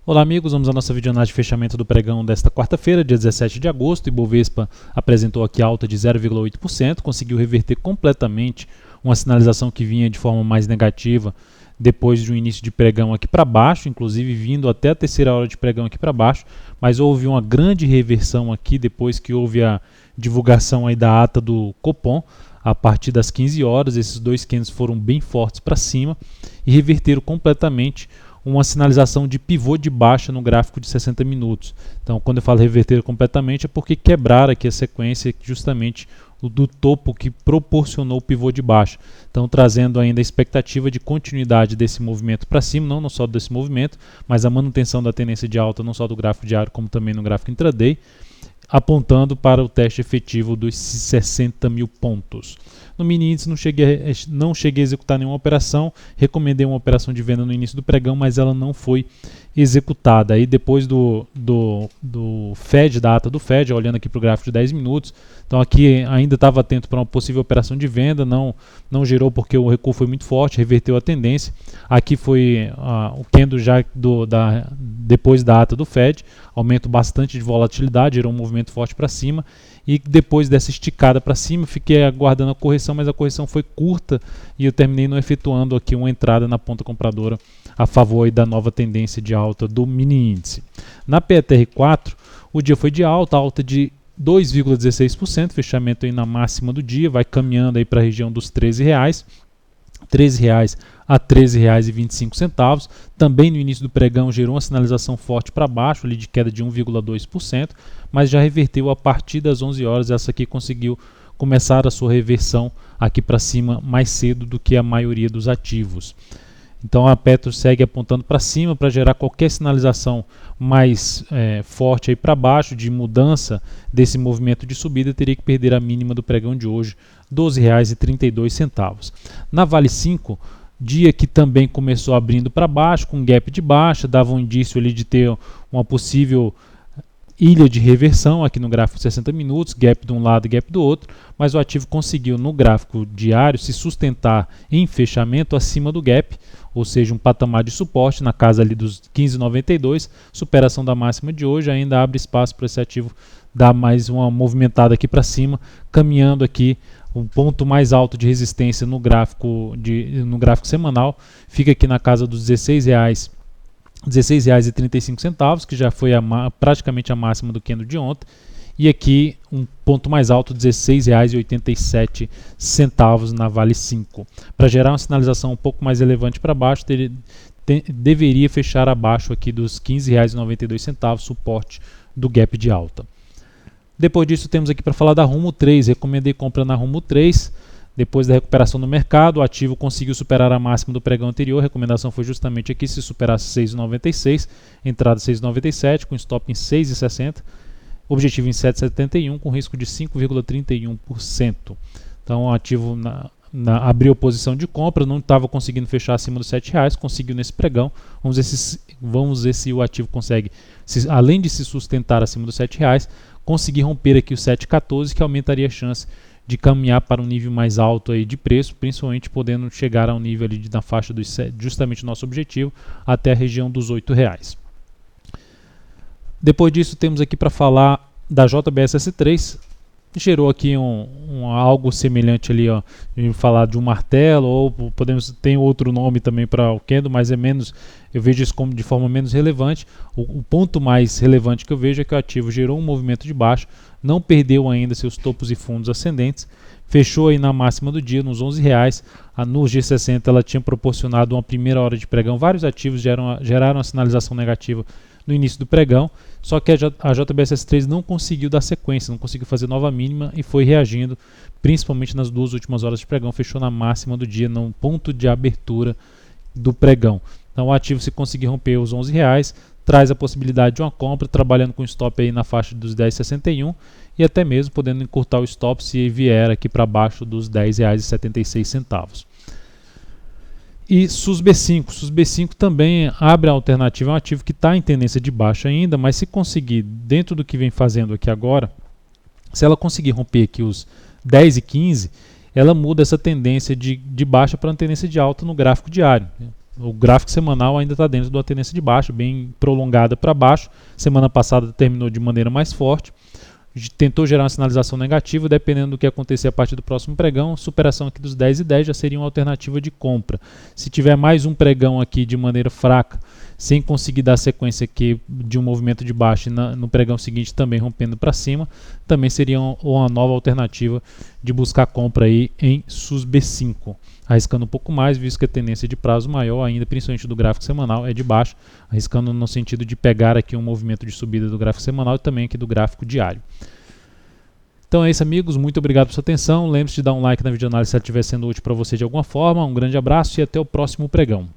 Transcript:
Olá amigos, vamos à nossa videoanálise de fechamento do pregão desta quarta-feira, dia 17 de agosto. Ibovespa apresentou aqui alta de 0,8%, conseguiu reverter completamente uma sinalização que vinha de forma mais negativa depois de um início de pregão aqui para baixo, inclusive vindo até a terceira hora de pregão aqui para baixo, mas houve uma grande reversão aqui depois que houve a divulgação aí da ata do Copom. A partir das 15 horas, esses dois candles foram bem fortes para cima e reverteram completamente uma sinalização de pivô de baixa no gráfico de 60 minutos. Então, quando eu falo reverter completamente, é porque quebraram aqui a sequência justamente do topo que proporcionou o pivô de baixa. Então, trazendo ainda a expectativa de continuidade desse movimento para cima, não só desse movimento, mas a manutenção da tendência de alta, não só do gráfico diário, como também no gráfico intraday, apontando para o teste efetivo dos 60 mil pontos. No mini índice não cheguei a executar nenhuma operação, recomendei uma operação de venda no início do pregão, mas ela não foi executada. Aí depois do Fed, da ata do Fed, olhando aqui para o gráfico de 10 minutos, então aqui ainda estava atento para uma possível operação de venda, não gerou porque o recuo foi muito forte, reverteu a tendência. Aqui foi o candle já depois da ata do Fed, aumento bastante de volatilidade, gerou um movimento forte para cima. E depois dessa esticada para cima, fiquei aguardando a correção, mas a correção foi curta e eu terminei não efetuando aqui uma entrada na ponta compradora a favor aí da nova tendência de alta do mini índice. Na PETR4, o dia foi de alta de 2,16%, fechamento aí na máxima do dia, vai caminhando aí para a região dos R$13. R$13 a R$13,25. Também no início do pregão gerou uma sinalização forte para baixo, ali de queda de 1,2%, mas já reverteu a partir das 11 horas. Essa aqui conseguiu começar a sua reversão aqui para cima mais cedo do que a maioria dos ativos. Então a Petro segue apontando para cima para gerar qualquer sinalização mais forte aí para baixo, de mudança desse movimento de subida, teria que perder a mínima do pregão de hoje, R$12,32. Na Vale 5, dia que também começou abrindo para baixo, com gap de baixa, dava um indício ali de ter uma possível ilha de reversão aqui no gráfico de 60 minutos, gap de um lado e gap do outro, mas o ativo conseguiu no gráfico diário se sustentar em fechamento acima do gap, ou seja, um patamar de suporte na casa ali dos 15,92, superação da máxima de hoje, ainda abre espaço para esse ativo dar mais uma movimentada aqui para cima, caminhando aqui. O ponto mais alto de resistência no gráfico semanal fica aqui na casa dos R$16,35, que já foi praticamente a máxima do candle de ontem, e aqui um ponto mais alto, R$16,87 na Vale 5. Para gerar uma sinalização um pouco mais relevante para baixo, deveria fechar abaixo aqui dos R$15,92, suporte do gap de alta. Depois disso temos aqui para falar da Rumo 3, recomendei compra na Rumo 3, depois da recuperação no mercado, o ativo conseguiu superar a máxima do pregão anterior, a recomendação foi justamente aqui, se superasse 6,96, entrada 6,97, com stop em 6,60, objetivo em 7,71, com risco de 5,31%. Então o ativo abriu posição de compra, não estava conseguindo fechar acima dos R$7, conseguiu nesse pregão. Vamos ver se o ativo consegue, além de se sustentar acima dos R$7, conseguir romper aqui o 7,14, que aumentaria a chance de caminhar para um nível mais alto aí de preço, principalmente podendo chegar a um nível ali na faixa dos justamente o nosso objetivo, até a região dos R$8. Depois disso temos aqui para falar da JBSS3, gerou aqui algo semelhante ali, ó, de falar de um martelo, ou tem outro nome também para o candle, mas eu vejo isso como de forma menos relevante. O ponto mais relevante que eu vejo é que o ativo gerou um movimento de baixa, não perdeu ainda seus topos e fundos ascendentes, fechou aí na máxima do dia, nos R$11. No G60 ela tinha proporcionado uma primeira hora de pregão, vários ativos geraram a sinalização negativa no início do pregão, só que a JBSS3 não conseguiu dar sequência, não conseguiu fazer nova mínima e foi reagindo, principalmente nas duas últimas horas de pregão, fechou na máxima do dia, no ponto de abertura do pregão. Então o ativo, se conseguir romper os R$11, traz a possibilidade de uma compra, trabalhando com stop aí na faixa dos 10,61 e até mesmo podendo encurtar o stop se vier aqui para baixo dos R$10,76. E SUSB5 também abre a alternativa, é um ativo que está em tendência de baixa ainda, mas se conseguir, dentro do que vem fazendo aqui agora, se ela conseguir romper aqui os 10 e 15, ela muda essa tendência de baixa para uma tendência de alta no gráfico diário. O gráfico semanal ainda está dentro de uma tendência de baixa, bem prolongada para baixo. Semana passada terminou de maneira mais forte. Tentou gerar uma sinalização negativa, dependendo do que acontecer a partir do próximo pregão, superação aqui dos 10,10 já seria uma alternativa de compra. Se tiver mais um pregão aqui de maneira fraca, sem conseguir dar sequência aqui de um movimento de baixa e no pregão seguinte também rompendo para cima, também seria uma nova alternativa de buscar compra aí em SUSB5. Arriscando um pouco mais, visto que a tendência de prazo maior ainda, principalmente do gráfico semanal, é de baixo, arriscando no sentido de pegar aqui um movimento de subida do gráfico semanal e também aqui do gráfico diário. Então é isso, amigos, muito obrigado por sua atenção. Lembre-se de dar um like na videoanálise se ela estiver sendo útil para você de alguma forma. Um grande abraço e até o próximo pregão.